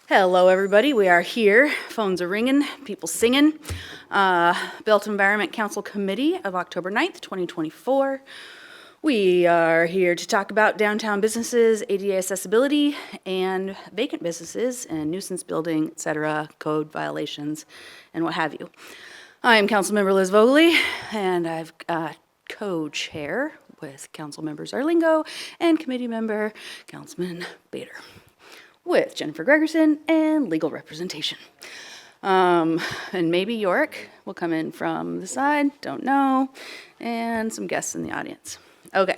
Hello, everybody. We are here. Phones are ringing, people singing. Built Environment Council Committee of October 9th, 2024. We are here to talk about downtown businesses, ADA accessibility, and vacant businesses, and nuisance building, et cetera, code violations, and what have you. I am Councilmember Liz Vogley, and I've co-chair with Councilmember Zarlingo and committee member Councilman Bader, with Jennifer Gregerson and legal representation. And maybe Yorick will come in from the side, don't know, and some guests in the audience. Okay.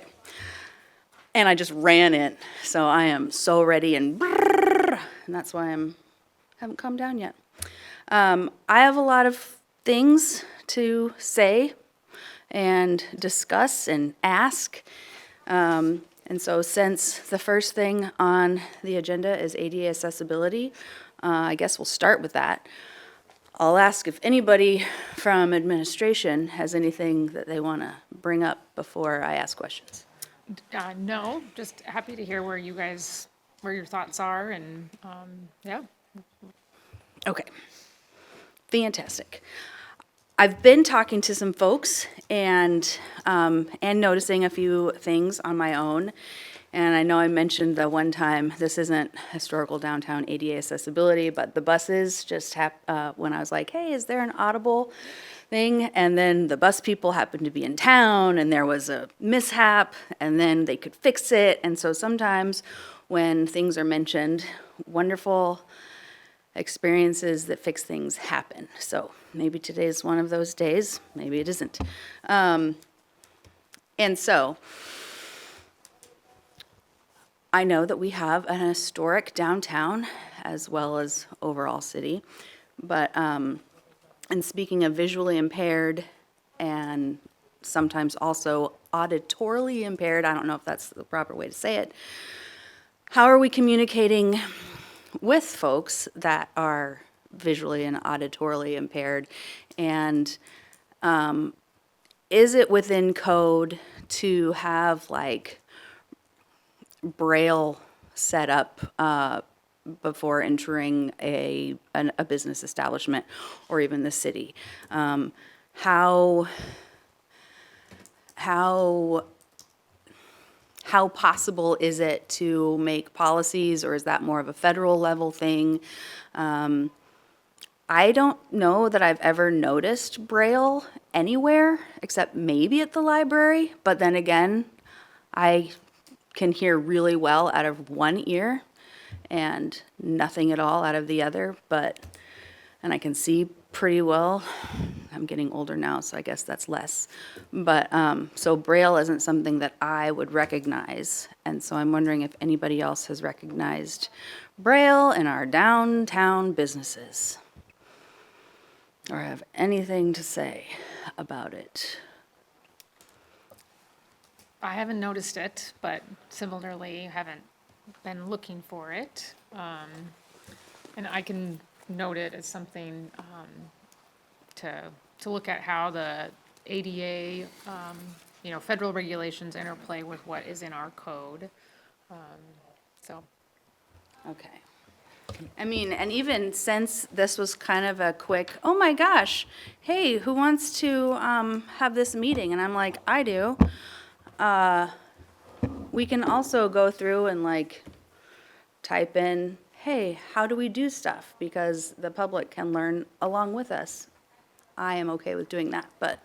And I just ran in, so I am so ready and that's why haven't calmed down yet. I have a lot of things to say and discuss and ask. And so since the first thing on the agenda is ADA accessibility, I guess we'll start with that. I'll ask if anybody from administration has anything that they want to bring up before I ask questions. No, just happy to hear where your thoughts are, and yeah. Okay, fantastic. I've been talking to some folks and noticing a few things on my own. And I know I mentioned the one time, this isn't historical downtown ADA accessibility, but the buses just when I was like, hey, is there an audible thing? And then the bus people happened to be in town and there was a mishap and then they could fix it. And so sometimes when things are mentioned, wonderful experiences that fix things happen. So maybe today's one of those days, maybe it isn't. And so I know that we have an historic downtown as well as overall city, but and speaking of visually impaired and sometimes also auditorily impaired, I don't know if that's the proper way to say it, how are we communicating with folks that are visually and auditorily impaired? And is it within code to have like Braille set up before entering a business establishment or even the city? How possible is it to make policies, or is that more of a federal level thing? I don't know that I've ever noticed Braille anywhere except maybe at the library, but then again, I can hear really well out of one ear and nothing at all out of the other, and I can see pretty well. I'm getting older now, so I guess that's less. But, so Braille isn't something that I would recognize. And so I'm wondering if anybody else has recognized Braille in our downtown businesses or have anything to say about it. I haven't noticed it, but similarly haven't been looking for it. And I can note it as something to look at how the ADA, federal regulations interplay with what is in our code. So. Okay. I mean, and even since this was kind of a quick, oh my gosh, hey, who wants to have this meeting? And I'm like, I do. We can also go through and like type in, hey, how do we do stuff? Because the public can learn along with us. I am okay with doing that, but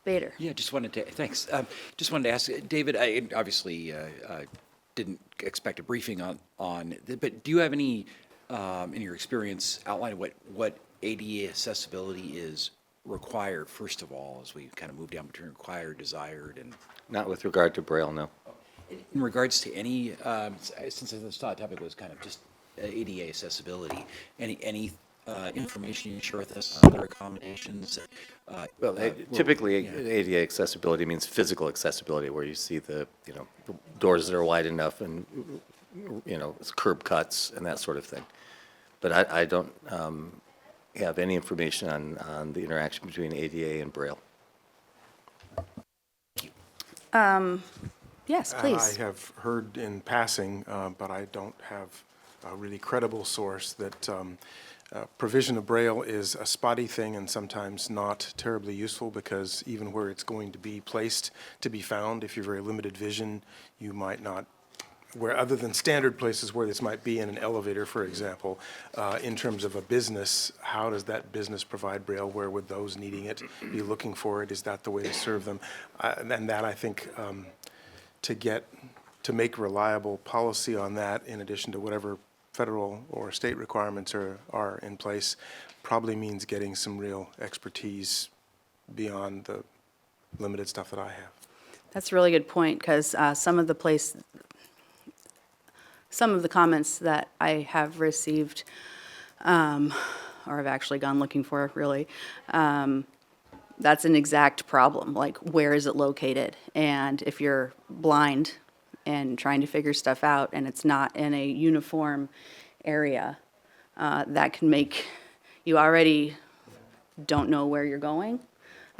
Bader. Yeah, thanks. Just wanted to ask, David, I obviously didn't expect a briefing on, but do you have any, in your experience, outline what ADA accessibility is required, first of all, as we kind of move down between required, desired, and Not with regard to Braille, no. in regards to any, since this topic was kind of just ADA accessibility, any information you can share with us on other accommodations? Typically, ADA accessibility means physical accessibility, where you see the doors that are wide enough and, it's curb cuts and that sort of thing. But I don't have any information on the interaction between ADA and Braille. Yes, please. I have heard in passing, but I don't have a really credible source that provision of Braille is a spotty thing and sometimes not terribly useful, because even where it's going to be placed to be found, if you're very limited vision, you might not, where other than standard places where this might be in an elevator, for example, in terms of a business, how does that business provide Braille? Where would those needing it be looking for it? Is that the way to serve them? And that, I think, to make reliable policy on that, in addition to whatever federal or state requirements are in place, probably means getting some real expertise beyond the limited stuff that I have. That's a really good point, because some of the comments that I have received, or have actually gone looking for, really, that's an exact problem. Like, where is it located? And if you're blind and trying to figure stuff out, and it's not in a uniform area, that can make you already don't know where you're going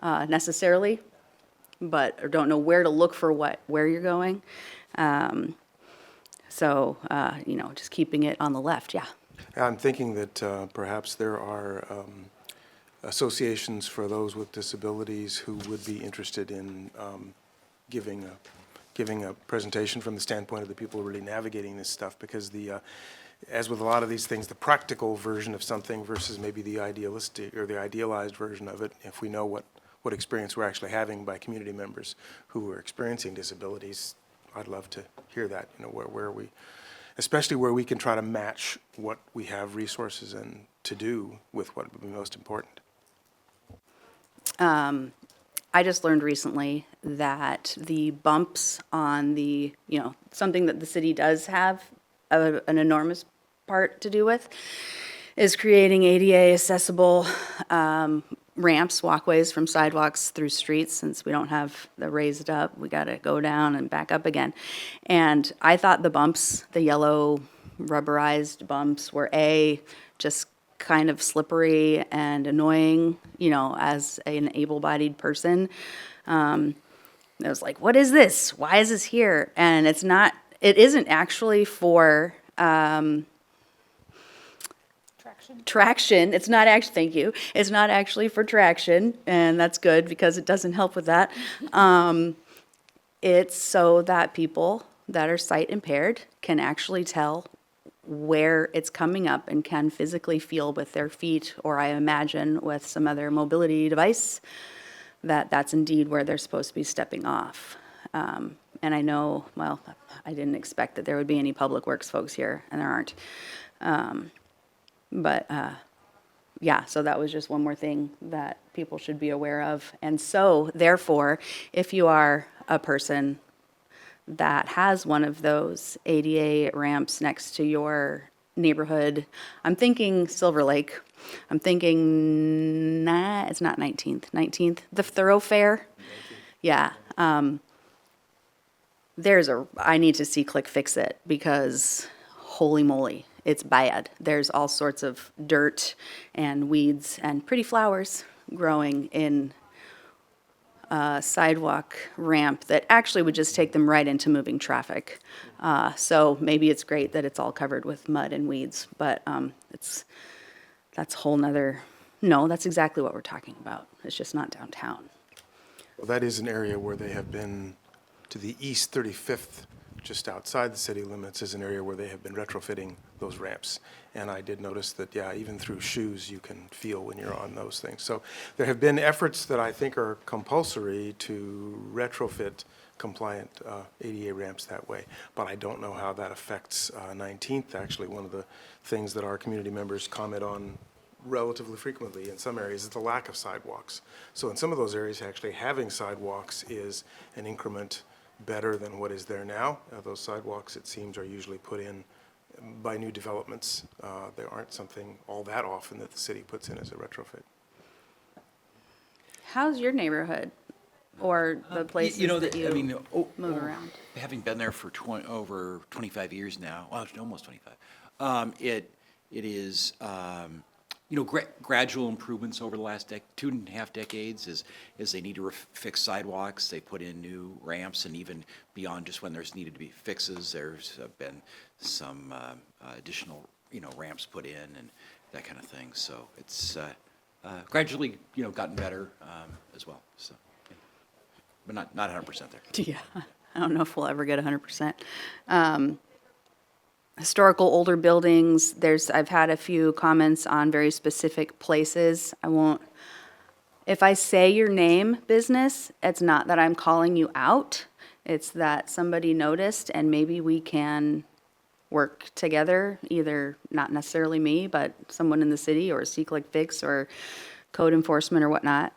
necessarily, or don't know where to look for where you're going. So, just keeping it on the left, yeah. I'm thinking that perhaps there are associations for those with disabilities who would be interested in giving a presentation from the standpoint of the people really navigating this stuff, because as with a lot of these things, the practical version of something versus maybe the idealistic or the idealized version of it, if we know what experience we're actually having by community members who are experiencing disabilities, I'd love to hear that, where we, especially where we can try to match what we have resources and to do with what would be most important. I just learned recently that the bumps on something that the city does have an enormous part to do with is creating ADA accessible ramps, walkways from sidewalks through streets. Since we don't have the raised up, we got to go down and back up again. And I thought the bumps, the yellow rubberized bumps, were just kind of slippery and annoying, as an able-bodied person. I was like, what is this? Why is this here? And it isn't actually for traction. It's not actually, thank you. It's not actually for traction, and that's good because it doesn't help with that. It's so that people that are sight impaired can actually tell where it's coming up and can physically feel with their feet, or I imagine with some other mobility device, that's indeed where they're supposed to be stepping off. And I know, well, I didn't expect that there would be any public works folks here, and there aren't. Yeah, so that was just one more thing that people should be aware of. And so, therefore, if you are a person that has one of those ADA ramps next to your neighborhood, I'm thinking Silver Lake. I'm thinking, it's not 19th, the thoroughfare. Yeah. I need to see Click Fix It, because holy moly, it's bad. There's all sorts of dirt and weeds and pretty flowers growing in a sidewalk ramp that actually would just take them right into moving traffic. So maybe it's great that it's all covered with mud and weeds, but that's a whole nother, no, that's exactly what we're talking about. It's just not downtown. Well, that is an area where they have been, to the east 35th, just outside the city limits, is an area where they have been retrofitting those ramps. And I did notice that, yeah, even through shoes, you can feel when you're on those things. So there have been efforts that I think are compulsory to retrofit compliant ADA ramps that way. But I don't know how that affects 19th. Actually, one of the things that our community members comment on relatively frequently in some areas is the lack of sidewalks. So in some of those areas, actually having sidewalks is an increment better than what is there now. Those sidewalks, it seems, are usually put in by new developments. There aren't something all that often that the city puts in as a retrofit. How's your neighborhood, or the places that you move around? Having been there for over 25 years now, well, almost 25, it is, gradual improvements over the last 2.5 decades as they need to fix sidewalks, they put in new ramps, and even beyond just when there's needed to be fixes, there's been some additional, ramps put in and that kind of thing. So it's gradually, gotten better as well, so. Yeah. But not 100% there. Yeah, I don't know if we'll ever get 100%. Historical older buildings, I've had a few comments on very specific places. I won't, if I say your name, business, it's not that I'm calling you out. It's that somebody noticed and maybe we can work together, either not necessarily me, but someone in the city or Seek Like Fix or code enforcement or whatnot.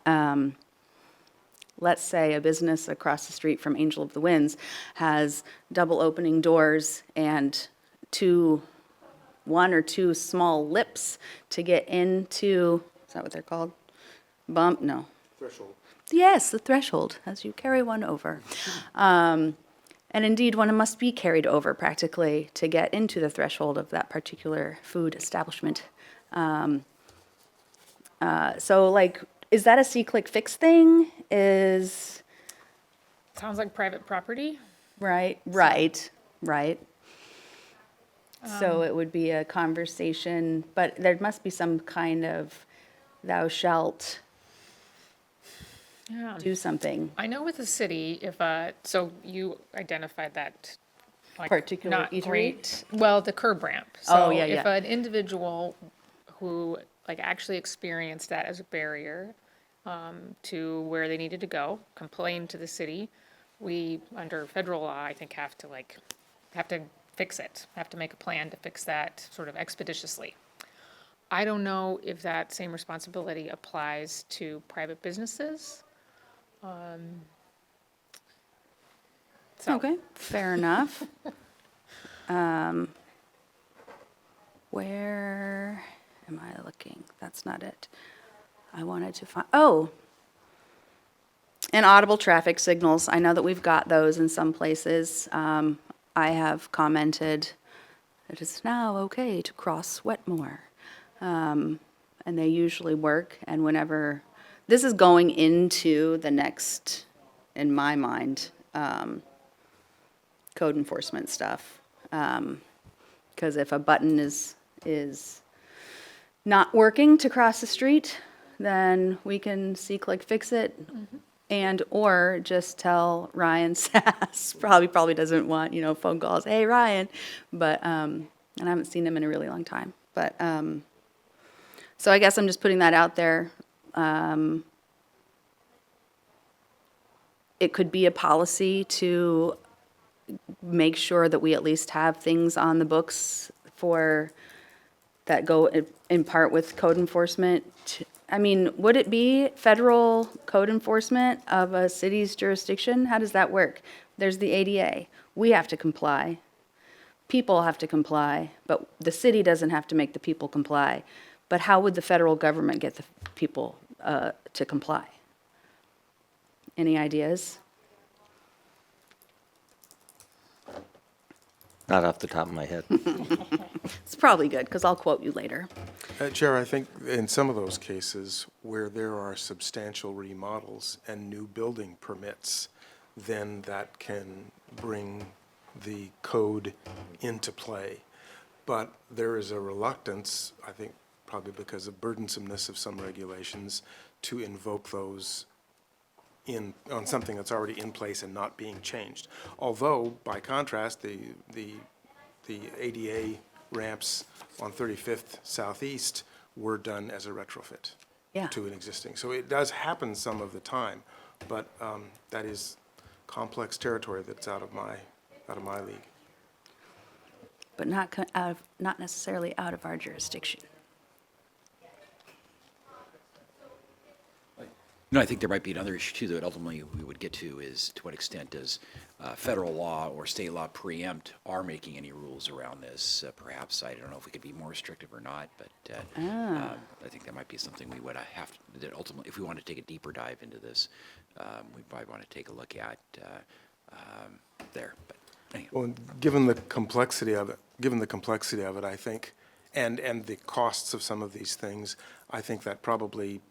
Let's say a business across the street from Angel of the Winds has double opening doors and one or two small lips to get into, is that what they're called? Bump? No. Threshold. Yes, the threshold, as you carry one over. And indeed, one must be carried over practically to get into the threshold of that particular food establishment. So like, is that a Seek Like Fix thing? Sounds like private property. Right. So it would be a conversation, but there must be some kind of thou shalt Yeah. do something. I know with the city, so you identified that, like, Particular not eatery? great. Well, the curb ramp. Oh, yeah, So if yeah. an individual who, like, actually experienced that as a barrier to where they needed to go, complained to the city, we, under federal law, I think have to fix it, have to make a plan to fix that sort of expeditiously. I don't know if that same responsibility applies to private businesses. So, Okay, fair enough. Where am I looking? That's not it. I wanted to find, inaudible traffic signals. I know that we've got those in some places. I have commented it is now okay to cross Wetmore. And they usually work, and whenever, this is going into the next, in my mind, code enforcement stuff. Because if a button is not working to cross the street, then we can Seek Like Fix it. And, or just tell Ryan Sass, probably doesn't want, phone calls, hey, Ryan. But, and I haven't seen him in a really long time. But, so I guess I'm just putting that out there. It could be a policy to make sure that we at least have things on the books that go in part with code enforcement. I mean, would it be federal code enforcement of a city's jurisdiction? How does that work? There's the ADA. We have to comply. People have to comply, but the city doesn't have to make the people comply. But how would the federal government get the people to comply? Any ideas? Not off the top of my head. It's probably good, because I'll quote you later. Chair, I think in some of those cases where there are substantial remodels and new building permits, then that can bring the code into play. But there is a reluctance, I think probably because of burdensomeness of some regulations, to invoke those on something that's already in place and not being changed. Although, by contrast, the ADA ramps on 35th Southeast were done as a retrofit Yeah. to an existing. So it does happen some of the time, but that is complex territory that's out of my league. But not necessarily out of our jurisdiction. I think there might be another issue too that ultimately we would get to is to what extent does federal law or state law preempt our making any rules around this? Perhaps, I don't know if we could be more restrictive or not, but I think that might be something we would have to, that ultimately, if we want to take a deeper dive into this, we probably want to take a look at there, but anyway. Well, given the complexity of it, I think and the costs of some of these things, I think that probably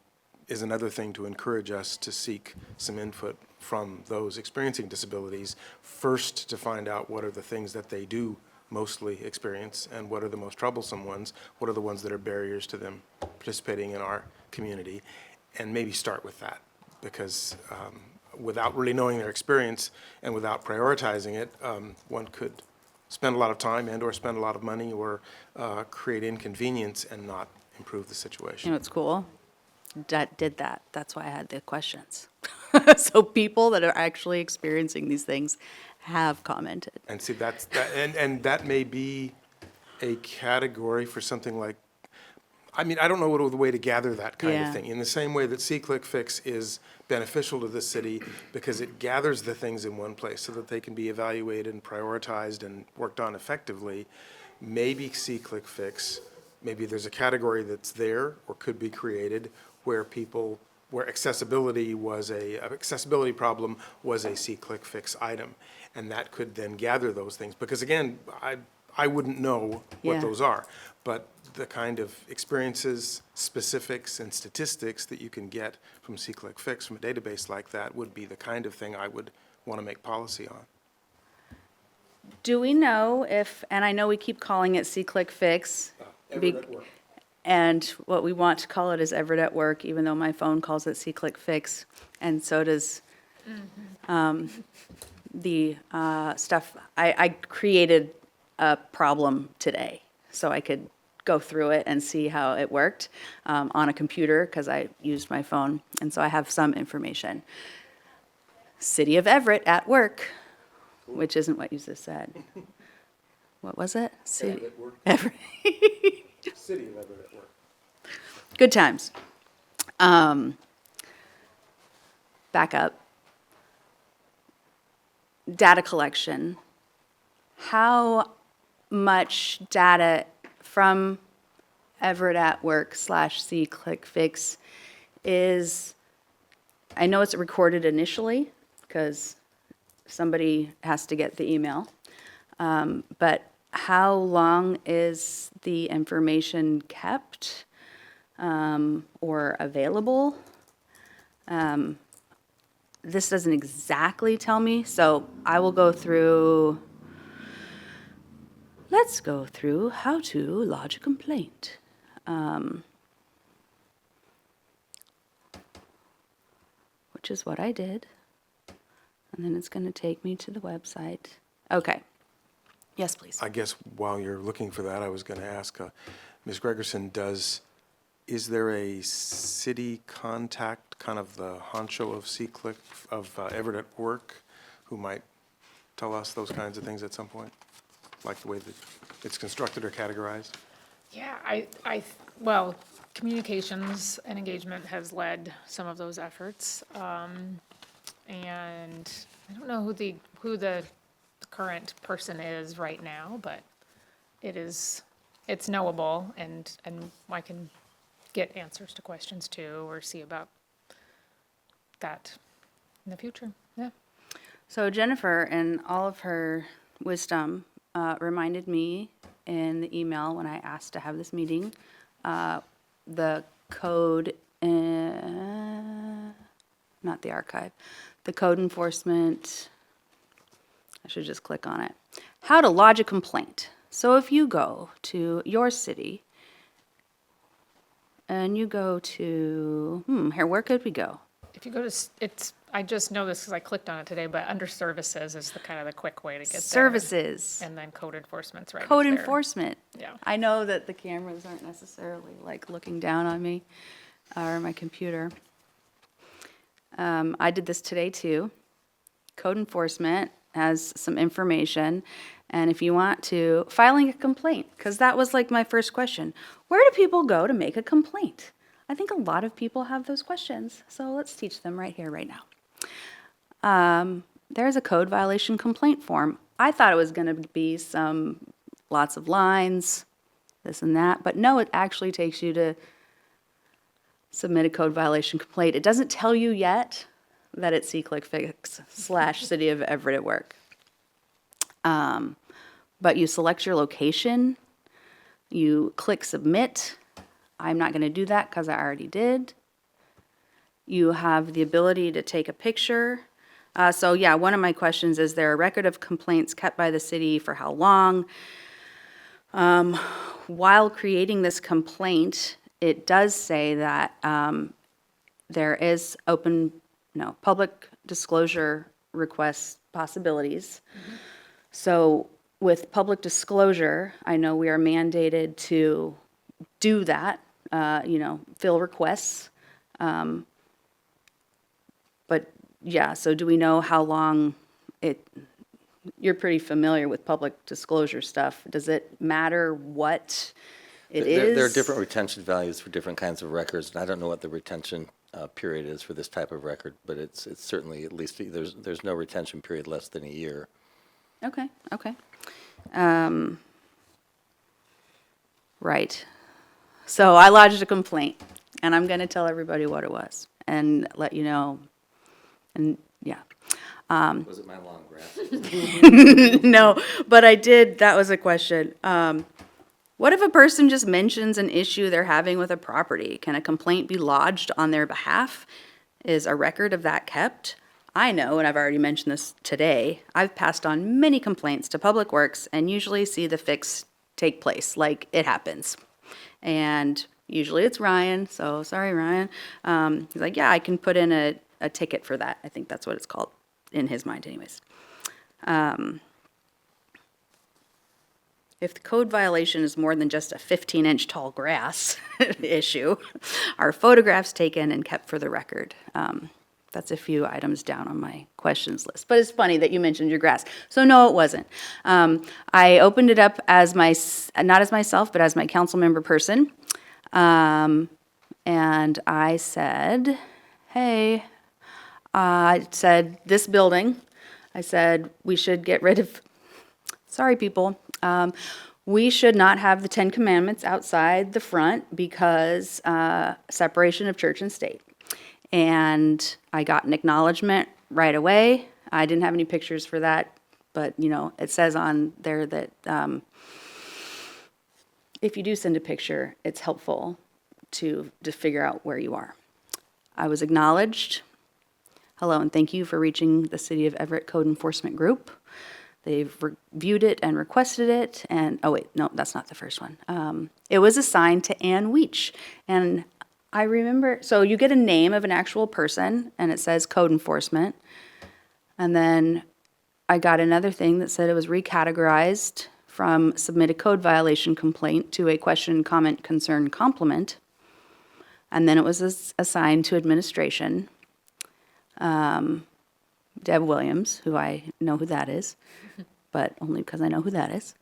is another thing to encourage us to seek some input from those experiencing disabilities, first to find out what are the things that they do mostly experience and what are the most troublesome ones, what are the ones that are barriers to them participating in our community, and maybe start with that. Because without really knowing their experience and without prioritizing it, one could spend a lot of time and or spend a lot of money or create inconvenience and not improve the You situation. know what's cool? That did that. That's why I had the questions. So people that are actually experiencing these things have commented. And see, and that may be a category for something like, I mean, I don't know what the way to gather that kind Yeah. of thing. In the same way that See-Click-Fix is beneficial to the city because it gathers the things in one place so that they can be evaluated and prioritized and worked on effectively, maybe See-Click-Fix, maybe there's a category that's there or could be created where accessibility problem was a See-Click-Fix item. And that could then gather those things. Because again, I wouldn't know what Yeah. those are. But the kind of experiences, specifics, and statistics that you can get from See-Click-Fix from a database like that would be the kind of thing I would want to make policy on. Do we know if, and I know we keep calling it See-Click-Fix. And what we want to call it is Everett at Work, even though my phone calls it See-Click-Fix, and so does the stuff. I created a problem today, so I could go through it and see how it worked on a computer, because I used my phone, and so I have some information. City of Everett at Work, which isn't what you just said. What was it? Everett. City of Everett at Work. Good times. Back up. Data collection. How much data from Everett at Work / See-Click-Fix is, I know it's recorded initially because somebody has to get the email, but how long is the information kept or available? This doesn't exactly tell me, so I will go through. Let's go through how to lodge a complaint. Which is what I did. And then it's going to take me to the website. Okay. Yes, please. I guess while you're looking for that, I was going to ask, Ms. Gregerson, is there a city contact, kind of the honcho of See-Click, of Everett at Work, who might tell us those kinds of things at some point? Like the way that it's constructed or categorized? Yeah, well, communications and engagement has led some of those efforts. And I don't know who the current person is right now, but it's knowable, and I can get answers to questions too, or see about that in the future, yeah. So Jennifer, in all of her wisdom, reminded me in the email when I asked to have this meeting, the code, not the archive, the code enforcement, I should just click on it. How to lodge a complaint. So if you go to your city and you go to, here, where could we go? If you go to, I just know this because I clicked on it today, but under services is the kind of the quick way to get there. Services. And then code enforcement's right up Code there. enforcement. Yeah. I know that the cameras aren't necessarily like looking down on me or my computer. I did this today too. Code enforcement has some information. And if you want to, filing a complaint, because that was like my first question. Where do people go to make a complaint? I think a lot of people have those questions. So let's teach them right here, right now. There's a code violation complaint form. I thought it was going to be lots of lines, this and that, but no, it actually takes you to submit a code violation complaint. It doesn't tell you yet that it's See-Click-Fix / City of Everett at Work. But you select your location, You click submit. I'm not going to do that because I already did. You have the ability to take a picture. So yeah, one of my questions is there a record of complaints kept by the city for how long? While creating this complaint, it does say that there is public disclosure request possibilities. So with public disclosure, I know we are mandated to do that, fill requests. But yeah, so do we know how long you're pretty familiar with public disclosure stuff. Does it matter what it is? There are different retention values for different kinds of records, and I don't know what the retention period is for this type of record, but it's certainly at least, there's no retention period less than a year. Okay. Right. So I lodged a complaint, and I'm going to tell everybody what it was and let you know. And yeah. Was it my long grass? No, but I did, that was a question. What if a person just mentions an issue they're having with a property? Can a complaint be lodged on their behalf? Is a record of that kept? I know, and I've already mentioned this today, I've passed on many complaints to Public Works and usually see the fix take place, like it happens. And usually it's Ryan, so sorry, Ryan. He's like, yeah, I can put in a ticket for that. I think that's what it's called, in his mind anyways. If the code violation is more than just a 15-inch tall grass issue, are photographs taken and kept for the record? That's a few items down on my questions list. But it's funny that you mentioned your grass. So no, it wasn't. I opened it up as not as myself, but as my council member person. And I said, hey, I said, this building, I said, we should get rid of, sorry, people, we should not have the 10 Commandments outside the front because separation of church and state. And I got an acknowledgement right away. I didn't have any pictures for that, but, it says on there that if you do send a picture, it's helpful to figure out where you are. I was acknowledged. Hello, and thank you for reaching the City of Everett Code Enforcement Group. They've reviewed it and requested it, and, oh wait, no, that's not the first one. It was assigned to Ann Weech, and I remember, so you get a name of an actual person, and it says Code Enforcement, and then I got another thing that said it was recategorized from submit a code violation complaint to a question, comment, concern, compliment, and then it was assigned to administration. Deb Williams, who I know who that is, but only because I know who that is.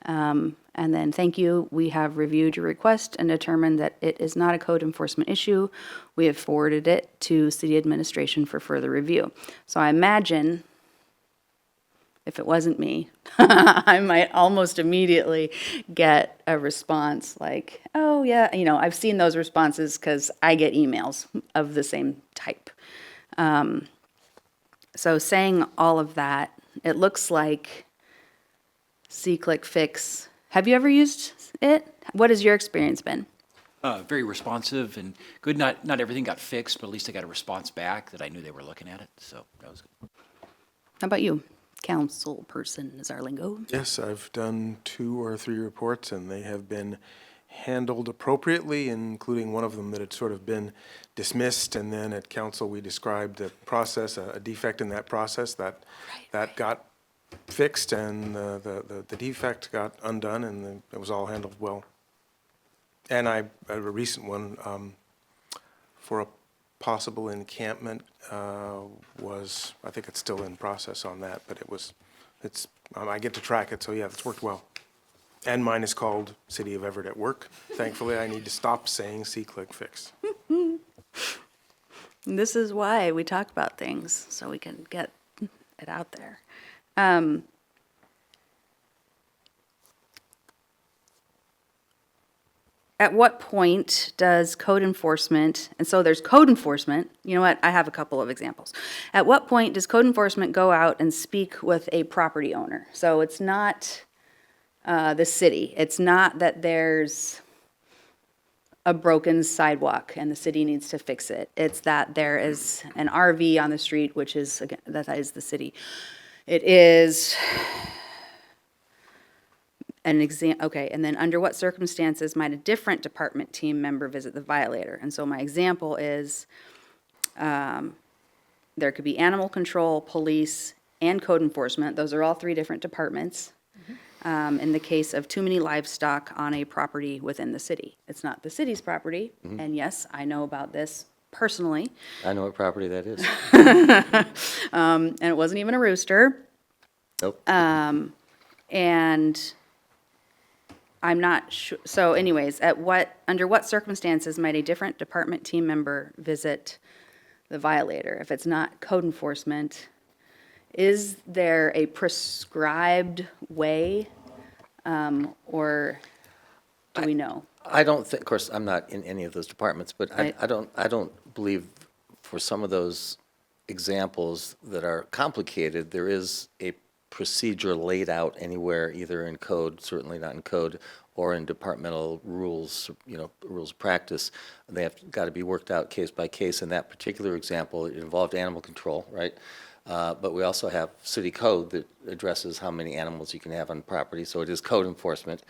And then, thank you, we have reviewed your request and determined that it is not a code enforcement issue. We have forwarded it to city administration for further review. So I imagine, if it wasn't me, I might almost immediately get a response like, oh yeah, I've seen those responses because I get emails of the same type. So saying all of that, it looks like C-Click Fix. Have you ever used it? What has your experience been? Very responsive and good. Not everything got fixed, but at least I got a response back that I knew they were looking at it, so that was good. How about you? Council person is our lingo. Yes, I've done 2 or 3 reports, and they have been handled appropriately, including one of them that had sort of been dismissed, and then at council we described the process, a defect in that process that got fixed, and the defect got undone, and it was all handled well. And I a recent one for a possible encampment was, I think it's still in process on that, but I get to track it, so yeah, it's worked well. And mine is called City of Everett at Work. Thankfully, I need to stop saying C-Click Fix. This is why we talk about things, so we can get it out there. At what point does code enforcement, and so there's code enforcement, you know what, I have a couple of examples. At what point does code enforcement go out and speak with a property owner? So it's not the city. It's not that there's a broken sidewalk and the city needs to fix it. It's that there is an RV on the street, which is, again, that is the city. It is an okay, and then under what circumstances might a different department team member visit the violator? And so my example is, there could be animal control, police, and code enforcement. Those are all three different departments. In the case of too many livestock on a property within the city. It's not the city's property, and yes, I know about this personally, I know what property that is. and it wasn't even a rooster. Nope. And I'm not sure, so anyways, under what circumstances might a different department team member visit the violator? If it's not code enforcement, is there a prescribed way, or do we know? I don't think, of course, I'm not in any of those departments, but Right. I don't believe for some of those examples that are complicated, there is a procedure laid out anywhere, either in code, certainly not in code, or in departmental rules, rules of practice. They have got to be worked out case by case. In that particular example, it involved animal control, right? But we also have city code that addresses how many animals you can have on property, so it is code enforcement.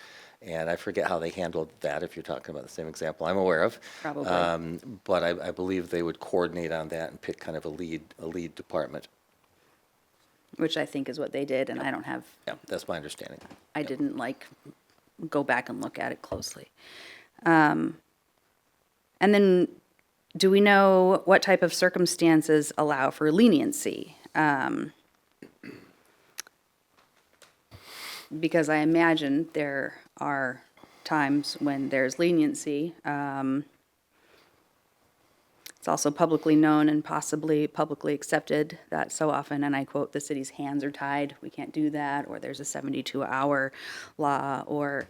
And I forget how they handled that, if you're talking about the same example I'm aware of. Probably. But I believe they would coordinate on that and pick kind of a lead department. Which I think is what they did, and I don't have, Yeah, that's my understanding. I didn't go back and look at it closely. And then, do we know what type of circumstances allow for leniency? Because I imagine there are times when there's leniency. It's also publicly known and possibly publicly accepted that so often, and I quote, the city's hands are tied, we can't do that, or there's a 72-hour law, or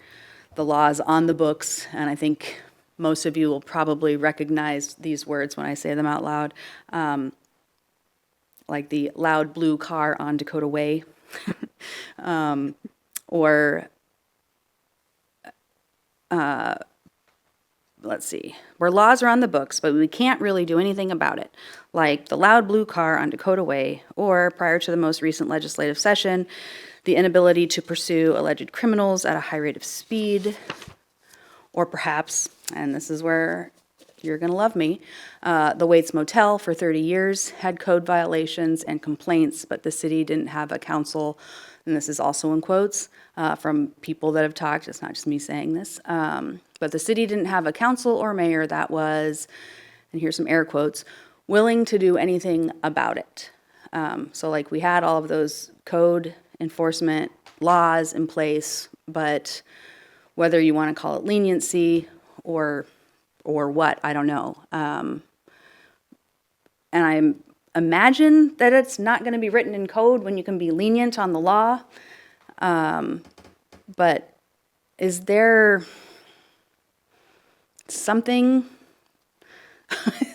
the law is on the books, and I think most of you will probably recognize these words when I say them out loud, like the loud blue car on Dakota Way, or let's see, where laws are on the books, but we can't really do anything about it, like the loud blue car on Dakota Way, or prior to the most recent legislative session, the inability to pursue alleged criminals at a high rate of speed, or perhaps, and this is where you're going to love me, the Waits Motel for 30 years had code violations and complaints, but the city didn't have a council, and this is also in quotes from people that have talked, it's not just me saying this, but the city didn't have a council or mayor that was, and here's some air quotes, willing to do anything about it. So like we had all of those code enforcement laws in place, but whether you want to call it leniency or what, I don't know. And I imagine that it's not going to be written in code when you can be lenient on the law. But is there something,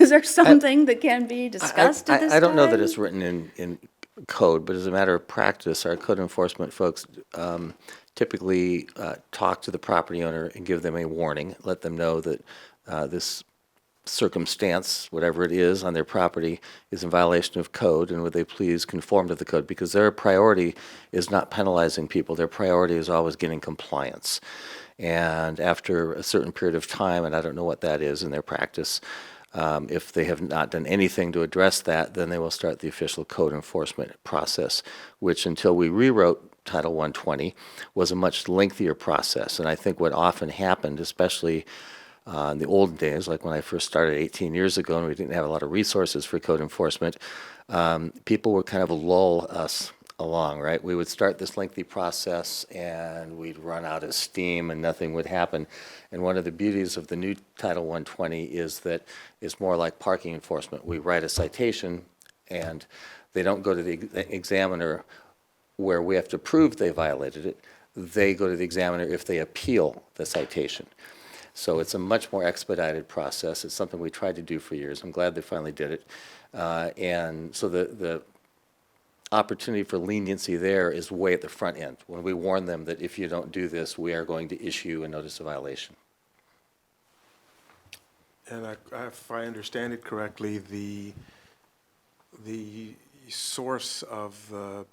is there something that can be discussed at this time? I don't know that it's written in code, but as a matter of practice, our code enforcement folks typically talk to the property owner and give them a warning, let them know that this circumstance, whatever it is on their property, is in violation of code, and would they please conform to the code? Because their priority is not penalizing people. Their priority is always getting compliance. And after a certain period of time, and I don't know what that is in their practice, if they have not done anything to address that, then they will start the official code enforcement process, which until we rewrote Title 120 was a much lengthier process. And I think what often happened, especially in the old days, like when I first started 18 years ago and we didn't have a lot of resources for code enforcement, people would kind of lull us along, right? We would start this lengthy process and we'd run out of steam and nothing would happen. And one of the beauties of the new Title 120 is that it's more like parking enforcement. We write a citation and they don't go to the examiner where we have to prove they violated it. They go to the examiner if they appeal the citation. So it's a much more expedited process. It's something we tried to do for years. I'm glad they finally did it. And so opportunity for leniency there is way at the front end, when we warn them that if you don't do this, we are going to issue a notice of violation. And if I understand it correctly, the source of a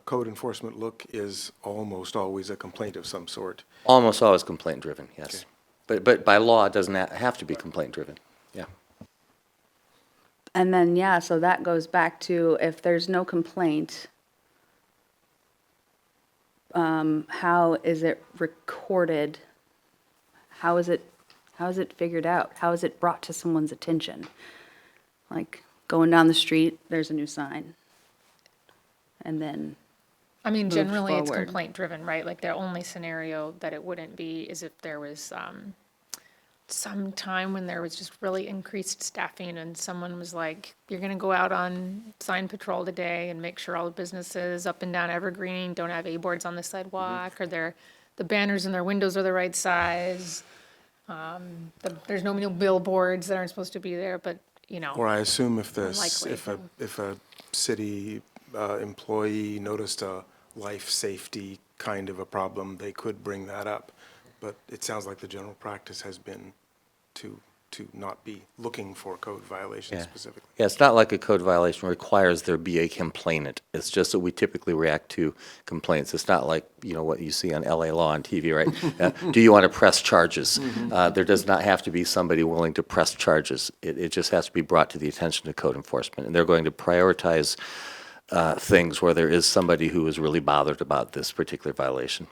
code enforcement look is almost always a complaint of some sort. Almost always complaint-driven, yes. But by law, it doesn't have to be complaint-driven, yeah. And then, yeah, so that goes back to if there's no complaint, how is it recorded? How is it figured out? How is it brought to someone's attention? Like going down the street, there's a new sign. And then, I mean, Moved generally it's forward. complaint driven, right? Like the only scenario that it wouldn't be is if there was some time when there was just really increased staffing and someone was like, you're gonna go out on sign patrol today and make sure all the businesses up and down Evergreen don't have A-boards on the sidewalk, or the banners in their windows are the right size. There's no billboards that aren't supposed to be there, but, you know. Or I assume if Unlikely. if a city employee noticed a life safety kind of a problem, they could bring that up. But it sounds like the general practice has been to not be looking for code violations Yeah. specifically. Yeah, it's not like a code violation requires there be a complainant. It's just that we typically react to complaints. It's not like, you know, what you see on LA Law on TV, right? Do you want to press charges? There does not have to be somebody willing to press charges. It just has to be brought to the attention of code enforcement. And they're going to prioritize things where there is somebody who is really bothered about this particular violation.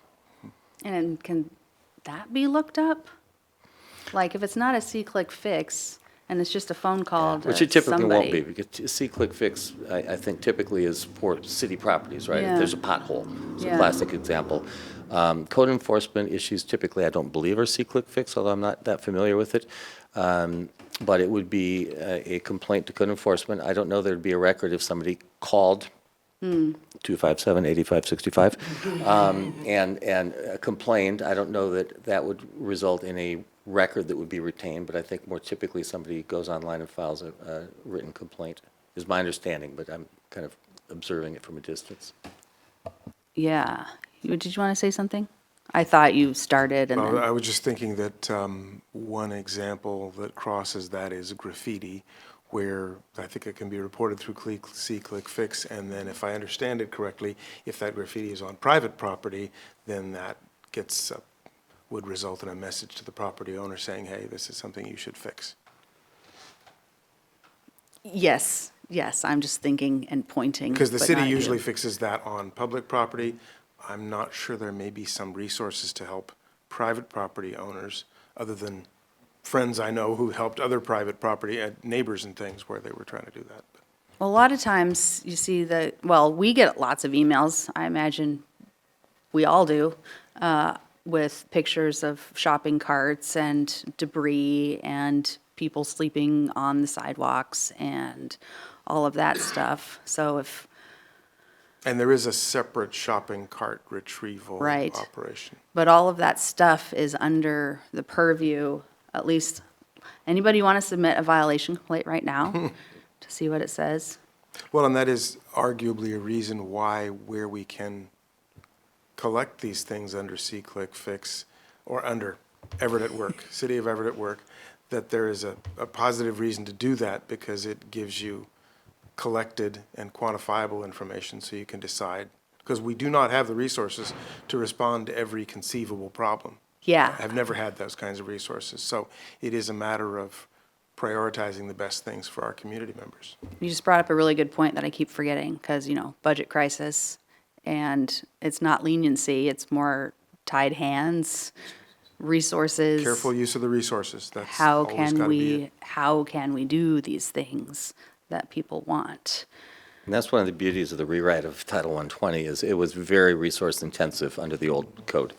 and can that be looked up? Like if it's not a C-click fix and it's just a phone call to Which it typically won't somebody. be, because C-click fix, I think typically is for city properties, right? Yeah. If there's a pothole, it's a Yeah. classic example. Code enforcement issues typically, I don't believe are C-click fix, although I'm not that familiar with it. But it would be a complaint to code enforcement. I don't know there'd be a record if somebody called 257-8565 and complained. I don't know that that would result in a record that would be retained, but I think more typically somebody goes online and files a written complaint, is my understanding, but I'm kind of observing it from a distance. Yeah. Did you want to say something? I thought you started and I then, was just thinking that one example that crosses that is graffiti, where I think it can be reported through C-click fix, and then if I understand it correctly, if that graffiti is on private property, then that gets, would result in a message to the property owner saying, hey, this is something you should fix. yes, I'm just thinking and pointing. Because the but city not you. usually fixes that on public property. I'm not sure there may be some resources to help private property owners, other than friends I know who helped other private property, neighbors and things where they were trying to do that. Well, a lot of times you see that, well, we get lots of emails, I imagine we all do, with pictures of shopping carts and debris and people sleeping on the sidewalks and all of that stuff. So if, And there is a separate shopping cart retrieval Right. operation. but all of that stuff is under the purview, at least, anybody want to submit a violation complaint right now to see what it says? Well, and that is arguably a reason why where we can collect these things under C-click fix or under Everett at Work, City of Everett at Work, that there is a positive reason to do that because it gives you collected and quantifiable information so you can decide. Because we do not have the resources to respond to every conceivable problem. Yeah. I've never had those kinds of resources. So it is a matter of prioritizing the best things for our community members. You just brought up a really good point that I keep forgetting because, budget crisis, and it's not leniency, it's more tied hands, resources. Careful use of the resources. That's How always can gotta be it. how can we do these things that people want? And that's one of the beauties of the rewrite of Title 120 is it was very resource intensive under the old code.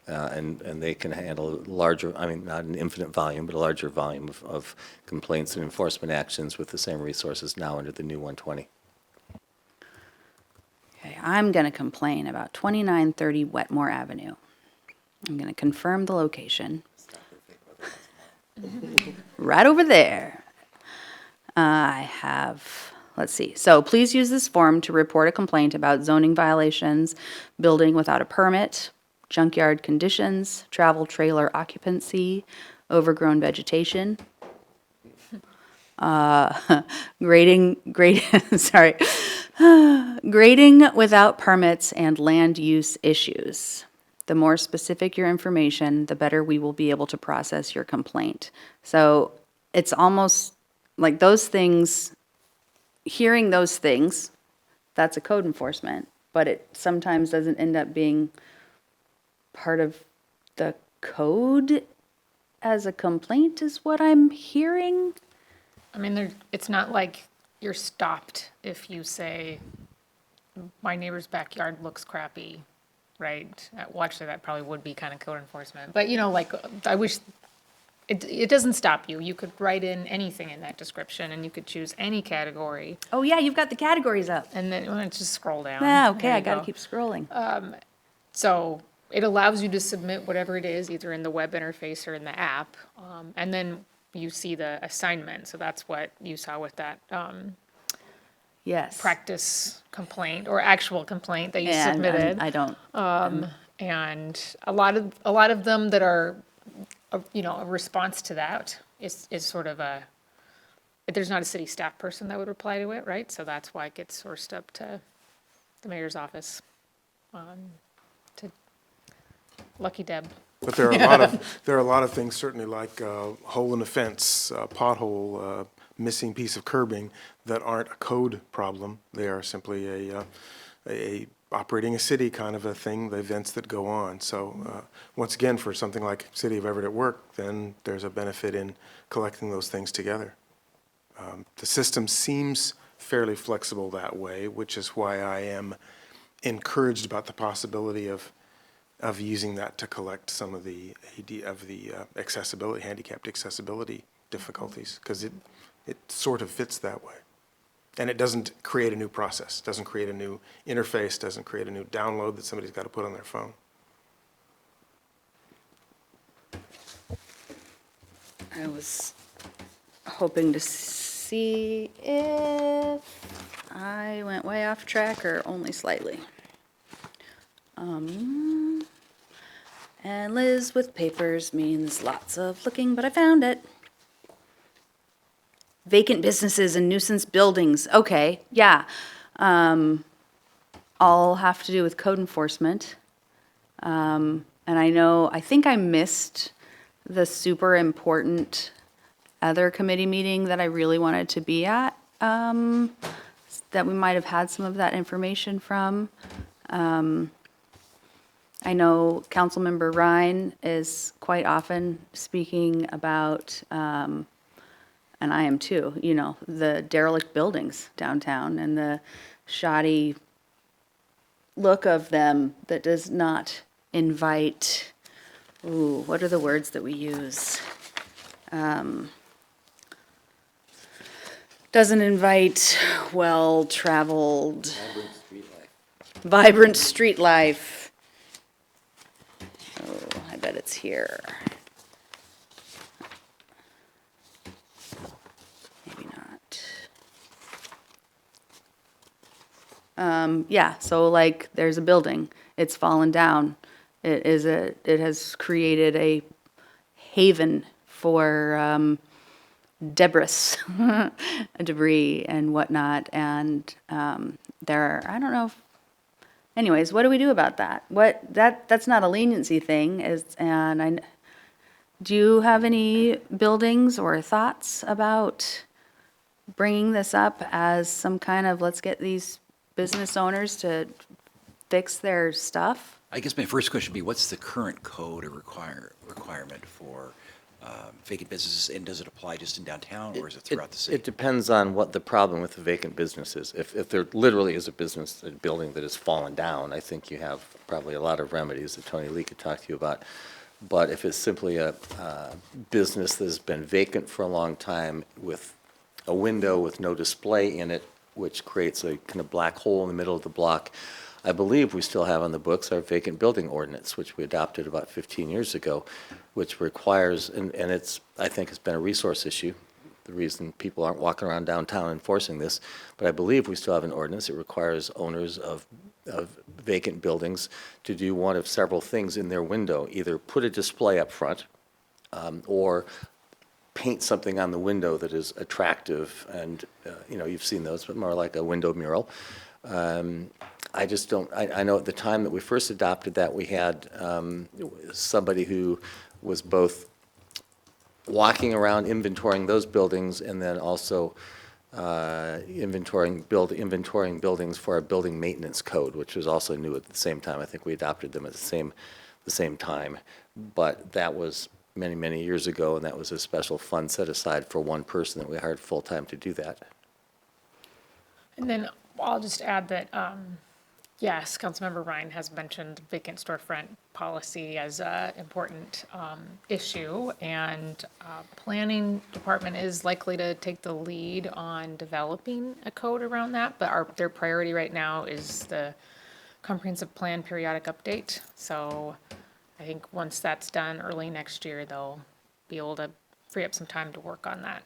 And they can handle larger, I mean, not an infinite volume, but a larger volume of complaints and enforcement actions with the same resources now under the new 120. Okay, I'm going to complain about 2930 Wetmore Avenue. I'm going to confirm the location. Right over there. I have let's see. So please use this form to report a complaint about zoning violations, building without a permit, junkyard conditions, travel trailer occupancy, overgrown vegetation, sorry, grading without permits and land use issues. The more specific your information, the better we will be able to process your complaint. So it's almost like those things, hearing those things, that's a code enforcement, but it sometimes doesn't end up being part of the code as a complaint is what I'm hearing. I mean, it's not like you're stopped if you say, my neighbor's backyard looks crappy, right? Well, actually, that probably would be kind of code enforcement. But, like, I wish, it doesn't stop you. You could write in anything in that description, and you could choose any category, Oh, yeah, you've got the categories up. and then just scroll down. Ah, okay, There you I gotta go. keep scrolling. So it allows you to submit whatever it is, either in the web interface or in the app, and then you see the assignment. So that's what you saw with that Yes. practice complaint or actual complaint that you And submitted. I don't, And a lot of them that are, a response to that is sort of there's not a city staff person that would reply to it, right? So that's why it gets sourced up to the mayor's office, to Lucky Deb. But there are a lot of things, certainly like hole in a fence, pothole, missing piece of curbing, that aren't a code problem. They are simply a operating a city kind of a thing, the events that go on. So once again, for something like City of Everett at Work, then there's a benefit in collecting those things together. The system seems fairly flexible that way, which is why I am encouraged about the possibility of using that to collect some of the accessibility, handicapped accessibility difficulties, because it sort of fits that way. And it doesn't create a new process, doesn't create a new interface, doesn't create a new download that somebody's got to put on their phone. I was hoping to see if I went way off track or only slightly. And Liz with papers means lots of looking, but I found it. Vacant businesses and nuisance buildings, okay, yeah. All have to do with code enforcement. And I think I missed the super important other committee meeting that I really wanted to be at, that we might have had some of that information from. I know Councilmember Ryan is quite often speaking about, and I am too, the derelict buildings downtown and the shoddy look of them that does not invite, what are the words that we use? Doesn't invite well-traveled, vibrant street life. Oh, I bet it's here. Maybe not. Yeah, so like there's a building, it's fallen down. It has created a haven for debris and whatnot, and I don't know if, anyways, what do we do about that? That's not a leniency thing, do you have any buildings or thoughts about bringing this up as some kind of, let's get these business owners to fix their stuff? I guess my first question would be, what's the current code or requirement for vacant businesses, and does it apply just in downtown, or is it throughout the city? It depends on what the problem with the vacant business is. If there literally is a building that has fallen down, I think you have probably a lot of remedies that Tony Lee could talk to you about. But if it's simply a business that has been vacant for a long time with a window with no display in it, which creates a kind of black hole in the middle of the block, I believe we still have on the books our vacant building ordinance, which we adopted about 15 years ago, which requires, and it's, I think it's been a resource issue the reason people aren't walking around downtown enforcing this. But I believe we still have an ordinance. It requires owners of vacant buildings to do one of several things in their window, either put a display up front, or paint something on the window that is attractive, and, you've seen those, but more like a window mural. I just don't, I know at the time that we first adopted that, we had somebody who was both walking around inventorying those buildings and then also inventorying buildings for our building maintenance code, which was also new at the same time. I think we adopted them at the same time. But that was many, many years ago, and that was a special fund set aside for one person that we hired full-time to do that. And then I'll just add that, yes, Councilmember Ryan has mentioned vacant storefront policy as an important issue, and planning department is likely to take the lead on developing a code around that, but their priority right now is the comprehensive plan periodic update. So I think once that's done early next year, they'll be able to free up some time to work on that.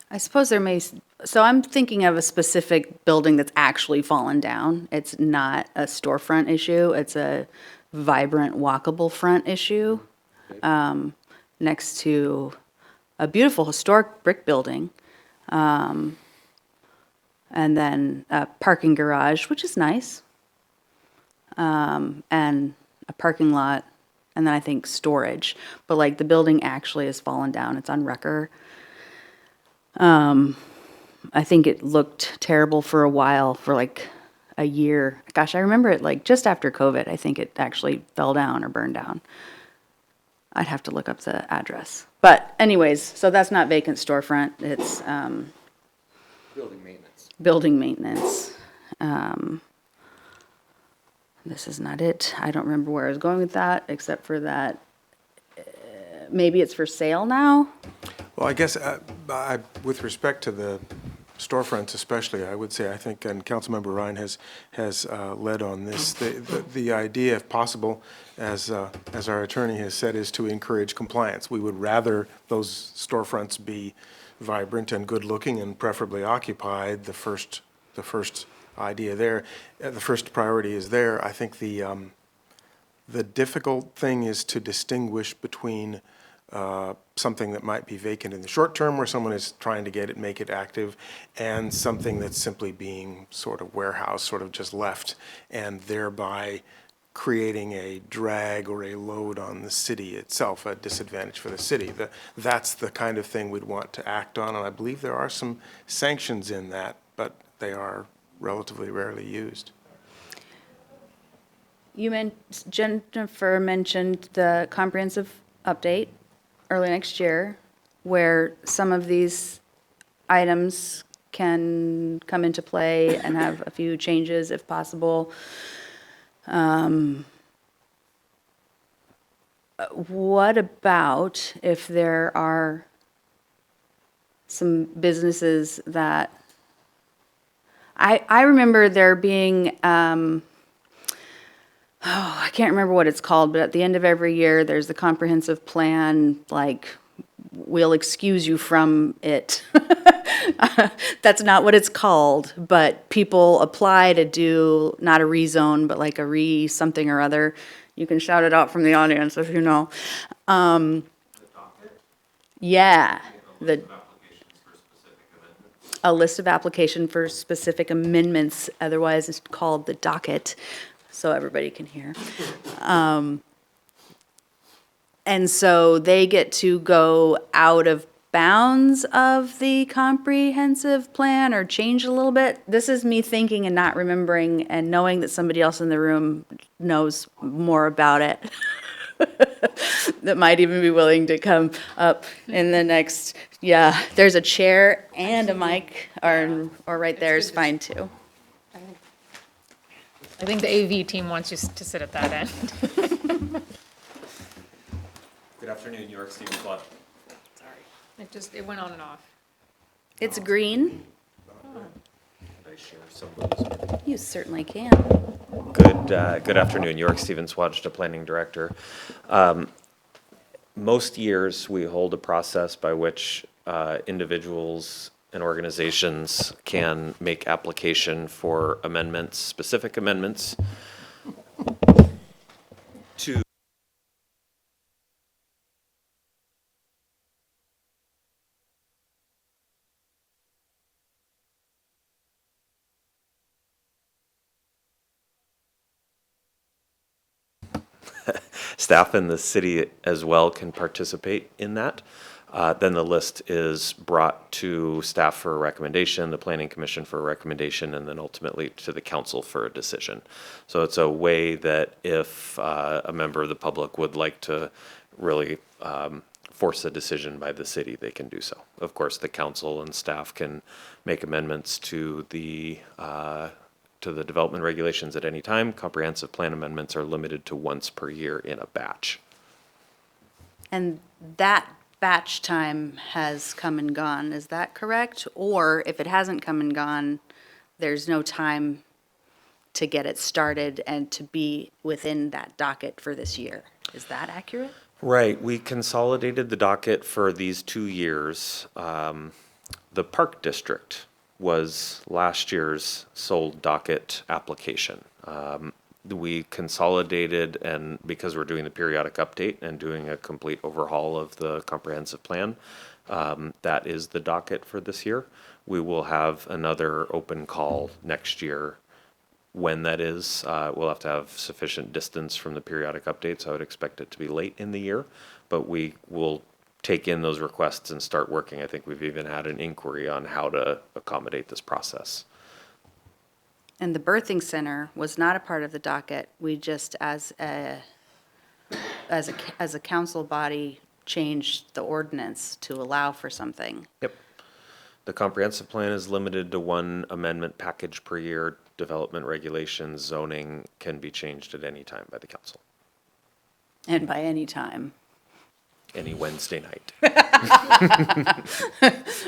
I suppose there may, so I'm thinking of a specific building that's actually fallen down. It's not a storefront issue, it's a vibrant walkable front issue, next to a beautiful historic brick building. And then a parking garage, which is nice. And a parking lot, and then I think storage. But like the building actually has fallen down, it's on Wrecker. I think it looked terrible for a while, for like a year. Gosh, I remember it like just after COVID, I think it actually fell down or burned down. I'd have to look up the address. But anyways, so that's not vacant storefront, it's Building maintenance. building maintenance. This is not it. I don't remember where I was going with that, except for that maybe it's for sale now? Well, I guess with respect to the storefronts especially, I would say, I think, and Councilmember Ryan has led on this, the idea, if possible, as our attorney has said, is to encourage compliance. We would rather those storefronts be vibrant and good-looking and preferably occupied. The first idea there, the first priority is there. I think the difficult thing is to distinguish between something that might be vacant in the short term, where someone is trying to make it active, and something that's simply being sort of warehouse, sort of just left, and thereby creating a drag or a load on the city itself, a disadvantage for the city. That's the kind of thing we'd want to act on, and I believe there are some sanctions in that, but they are relatively rarely used. Jennifer mentioned the comprehensive update early next year, where some of these items can come into play and have a few changes if possible. What about if there are some businesses that, I remember there being, I can't remember what it's called, but at the end of every year, there's the comprehensive plan, like, we'll excuse you from it. That's not what it's called, but people apply to do, not a rezone, but like a something or other. You can shout it out from the audience if you know. Yeah, a list of application for specific amendments, otherwise it's called the docket, so everybody can hear. And so they get to go out of bounds of the comprehensive plan or change a little bit. This is me thinking and not remembering and knowing that somebody else in the room knows more about it. That might even be willing to come up in the next, yeah, there's a chair and a mic, or right there is fine too. I think the AV team wants you to sit at that end. Good afternoon, New York, Stephen Flood. It went on and off. It's green. Can I share some of those? You certainly can. Good afternoon, York Stevens Swatch, the planning director. Most years, we hold a process by which individuals and organizations can make application for amendments, specific amendments to staff in the city as well can participate in that. Then the list is brought to staff for a recommendation, the planning commission for a recommendation, and then ultimately to the council for a decision. So it's a way that if a member of the public would like to really force a decision by the city, they can do so. Of course, the council and staff can make amendments to the development regulations at any time. Comprehensive plan amendments are limited to once per year in a batch. And that batch time has come and gone, is that correct? Or if it hasn't come and gone, there's no time to get it started and to be within that docket for this year. Is that accurate? Right, we consolidated the docket for these 2 years. The Park District was last year's sole docket application. We consolidated, and because we're doing the periodic update and doing a complete overhaul of the comprehensive plan, that is the docket for this year. We will have another open call next year. When that is, we'll have to have sufficient distance from the periodic updates. I would expect it to be late in the year, but we will take in those requests and start working. I think we've even had an inquiry on how to accommodate this process. And the birthing center was not a part of the docket. We just, as a council body, changed the ordinance to allow for something. Yep. The comprehensive plan is limited to one amendment package per year. Development regulations, zoning can be changed at any time by the council, And by any time. any Wednesday night.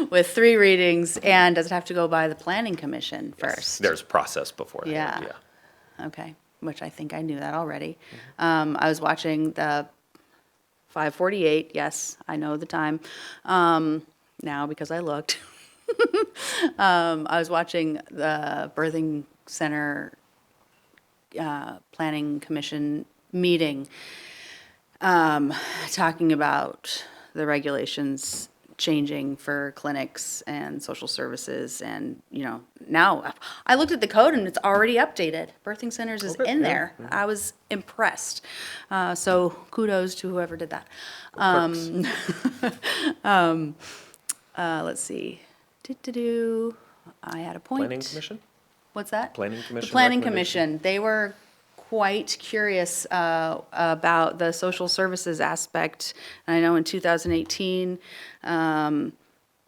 With 3 readings, and does it have to go by the planning commission first? There's process before that. Yeah. Okay, which I think I knew that already. I was watching the 5:48, yes, I know the time, now because I looked. I was watching the birthing center planning commission meeting, talking about the regulations changing for clinics and social services, and, now, I looked at the code and it's already updated. Birthing centers is in there. I was impressed. So kudos to whoever did that. Let's see. I had a point. Planning commission? What's that? Planning The commission planning recommendation? commission, they were quite curious about the social services aspect. And I know in 2018,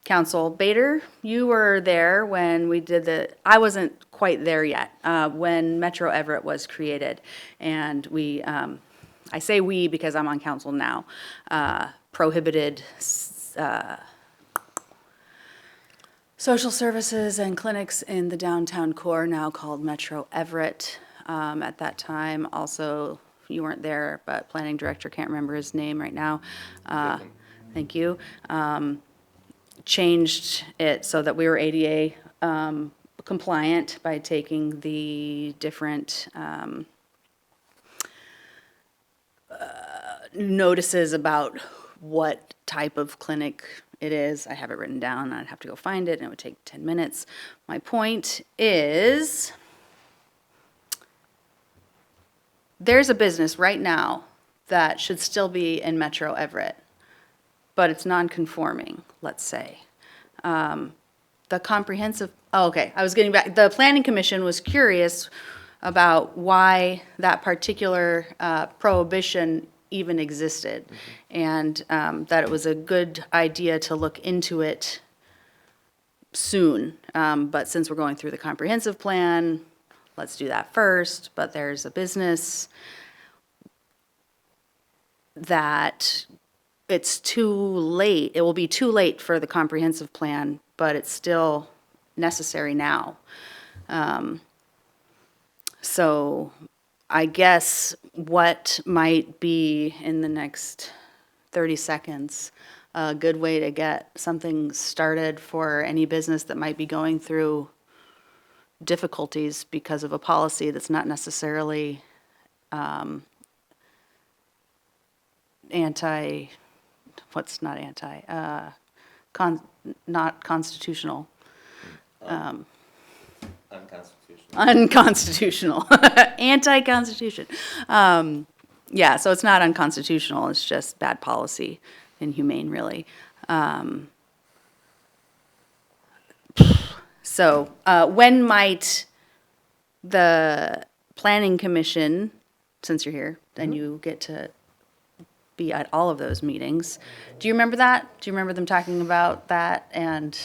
Council Bader, you were there when we did I wasn't quite there yet, when Metro Everett was created. And we, I say we because I'm on council now, prohibited social services and clinics in the downtown core, now called Metro Everett. At that time, also, you weren't there, but planning director, can't remember his name right now. Thank you. Changed it so that we were ADA compliant by taking the different notices about what type of clinic it is. I have it written down. I'd have to go find it, and it would take 10 minutes. My point is, there's a business right now that should still be in Metro Everett, but it's non-conforming, let's say. The comprehensive, I was getting back, the planning commission was curious about why that particular prohibition even existed, and that it was a good idea to look into it soon. But since we're going through the comprehensive plan, let's do that first. But there's a business that it's too late. It will be too late for the comprehensive plan, but it's still necessary now. So I guess what might be in the next 30 seconds, a good way to get something started for any business that might be going through difficulties because of a policy that's not necessarily not constitutional. Unconstitutional. Anti-constitution. Yeah, so it's not unconstitutional, it's just bad policy, inhumane, really. So, when might the planning commission, since you're here, and you get to be at all of those meetings, do you remember that? Do you remember them talking about that? And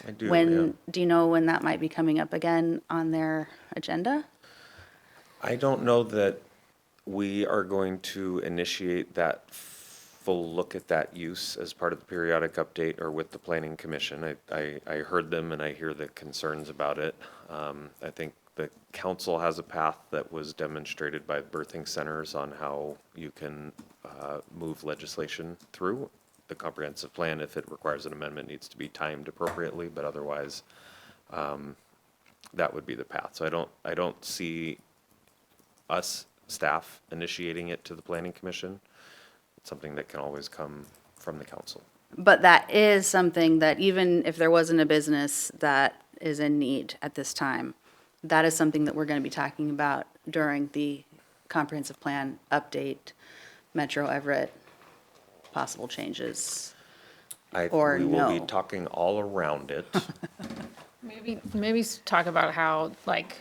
I do, when, do you know when that might be coming up again on their agenda? I don't know that we are going to initiate that full look at that use as part of the periodic update or with the planning commission. I heard them and I hear the concerns about it. I think the council has a path that was demonstrated by birthing centers on how you can move legislation through. The comprehensive plan, if it requires an amendment, needs to be timed appropriately, but otherwise, that would be the path. So I don't see us, staff, initiating it to the planning commission. It's something that can always come from the council. But that is something that even if there wasn't a business that is in need at this time, that is something that we're going to be talking about during the comprehensive plan update, Metro Everett, possible changes. Or We will be no. talking all around it. Maybe talk about how, like,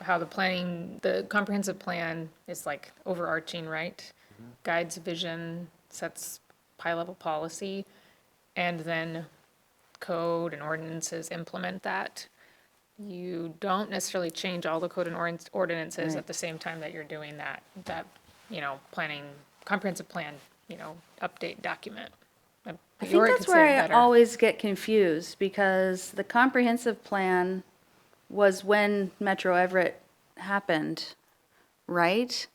how the comprehensive plan is like overarching, right? Guides vision, sets high-level policy, and then code and ordinances implement that. You don't necessarily change all the code and ordinances Right. at the same time that you're doing that, planning, comprehensive plan, update document. I think that's where I always get confused, because the comprehensive plan was when Metro Everett happened, right?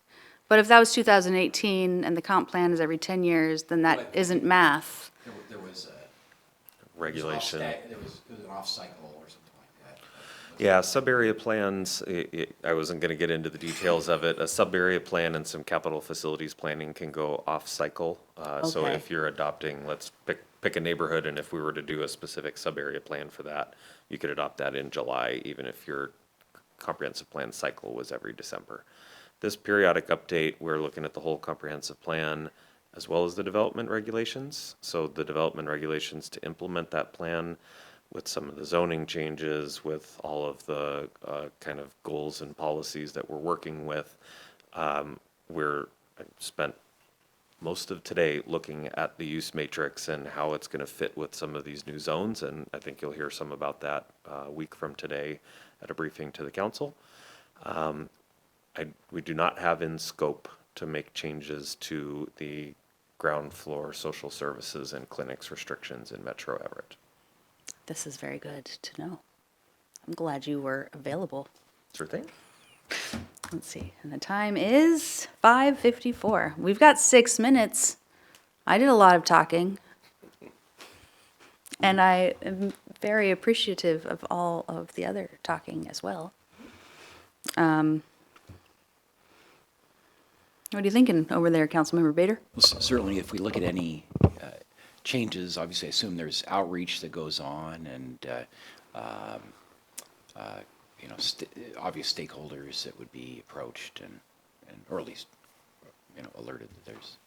But if that was 2018 and the comp plan is every 10 years, then that isn't math. There was Regulation. it was an off cycle or something like that. Yeah, sub-area plans, I wasn't gonna get into the details of it. A sub-area plan and some capital facilities planning can go off-cycle. So Okay. if you're adopting, let's pick a neighborhood, and if we were to do a specific sub-area plan for that, you could adopt that in July, even if your comprehensive plan cycle was every December. This periodic update, we're looking at the whole comprehensive plan as well as the development regulations. So the development regulations to implement that plan with some of the zoning changes, with all of the kind of goals and policies that we're working with. I spent most of today looking at the use matrix and how it's gonna fit with some of these new zones, and I think you'll hear some about that a week from today at a briefing to the council. We do not have in scope to make changes to the ground floor social services and clinics restrictions in Metro Everett. This is very good to know. I'm glad you were available. Sure thing. Let's see, and the time is 5:54. We've got 6 minutes. I did a lot of talking. And I am very appreciative of all of the other talking as well. What are you thinking over there, Councilmember Bader? Well, certainly, if we look at any changes, obviously, I assume there's outreach that goes on, and obvious stakeholders that would be approached, and or at least alerted that there's.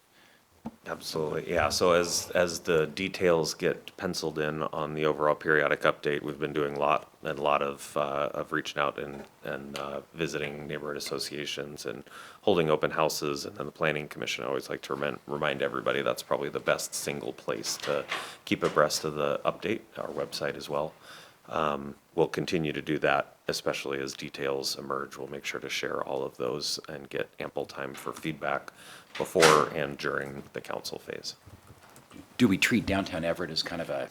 Absolutely, yeah. So as the details get penciled in on the overall periodic update, we've been doing a lot of reaching out and visiting neighborhood associations and holding open houses, and then the planning commission. I always like to remind everybody that's probably the best single place to keep abreast of the update, our website as well. We'll continue to do that, especially as details emerge. We'll make sure to share all of those and get ample time for feedback before and during the council phase. Do we treat downtown Everett as kind of a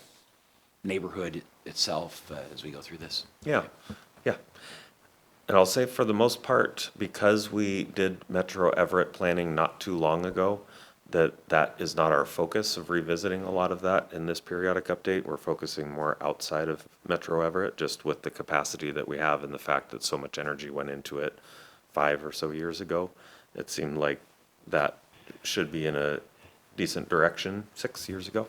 neighborhood itself as we go through this? Yeah, yeah. And I'll say for the most part, because we did Metro Everett planning not too long ago, that is not our focus of revisiting a lot of that in this periodic update. We're focusing more outside of Metro Everett, just with the capacity that we have and the fact that so much energy went into it 5 or so years ago. It seemed like that should be in a decent direction 6 years ago.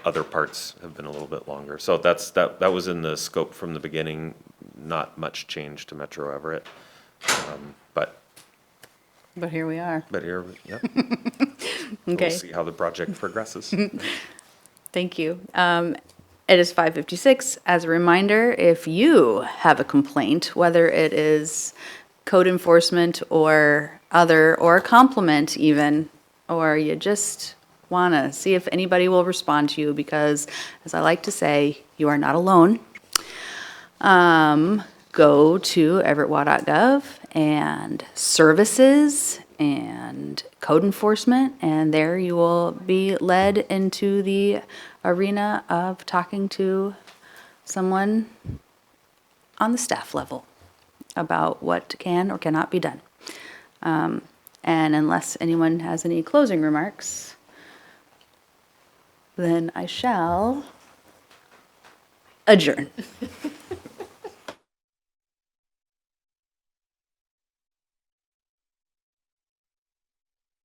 Other parts have been a little bit longer. So that was in the scope from the beginning, not much change to Metro Everett. But here we are. But here, yeah. Okay. We'll see how the project progresses. Thank you. It is 5:56. As a reminder, if you have a complaint, whether it is code enforcement or other, or a compliment even, or you just want to see if anybody will respond to you, because as I like to say, you are not alone. Go to everettwa.gov and services and code enforcement, and there you will be led into the arena of talking to someone on the staff level about what can or cannot be done. And unless anyone has any closing remarks, then I shall adjourn.